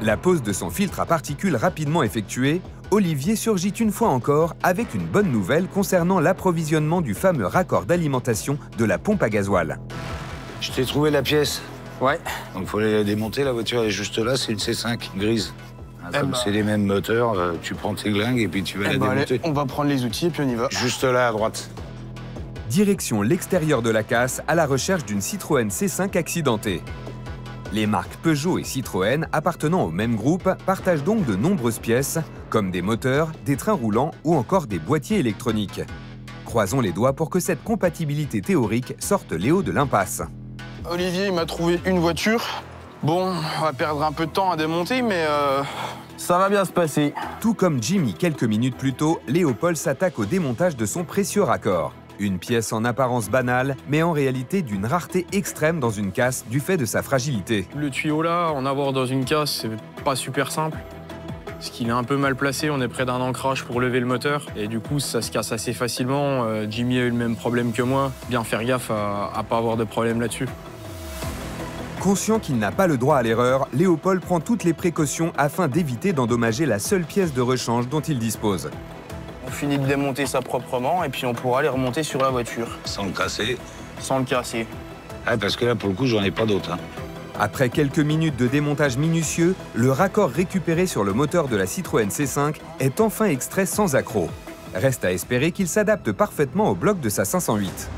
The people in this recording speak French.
La pose de son filtre à particules rapidement effectuée, Olivier surgit une fois encore avec une bonne nouvelle concernant l'approvisionnement du fameux raccord d'alimentation de la pompe à gasoil. Je t'ai trouvé la pièce. Ouais. Donc il faut la démonter, la voiture elle est juste là, c'est une C5 grise. Comme c'est les mêmes moteurs, tu prends tes glingues et puis tu vas la démonter. Allez, on va prendre les outils et puis on y va. Juste là, à droite. Direction l'extérieur de la casse à la recherche d'une Citroën C5 accidentée. Les marques Peugeot et Citroën, appartenant au même groupe, partagent donc de nombreuses pièces, comme des moteurs, des trains roulants ou encore des boîtiers électroniques. Croisons les doigts pour que cette compatibilité théorique sorte Léo de l'impasse. Olivier, il m'a trouvé une voiture. Bon, on va perdre un peu de temps à démonter, mais ça va bien se passer. Tout comme Jimmy quelques minutes plus tôt, Léopold s'attaque au démontage de son précieux raccord. Une pièce en apparence banale, mais en réalité d'une rareté extrême dans une casse du fait de sa fragilité. Le tuyau là, en avoir dans une casse, c'est pas super simple. Parce qu'il est un peu mal placé, on est près d'un ancrage pour lever le moteur. Et du coup, ça se casse assez facilement. Jimmy a eu le même problème que moi. Bien faire gaffe à pas avoir de problème là-dessus. Conscient qu'il n'a pas le droit à l'erreur, Léopold prend toutes les précautions afin d'éviter d'endommager la seule pièce de rechange dont il dispose. On finit de démonter ça proprement et puis on pourra les remonter sur la voiture. Sans le casser. Sans le casser. Ah, parce que là, pour le coup, j'en ai pas d'autres. Après quelques minutes de démontage minutieux, le raccord récupéré sur le moteur de la Citroën C5 est enfin extrait sans accroc. Reste à espérer qu'il s'adapte parfaitement au bloc de sa 508.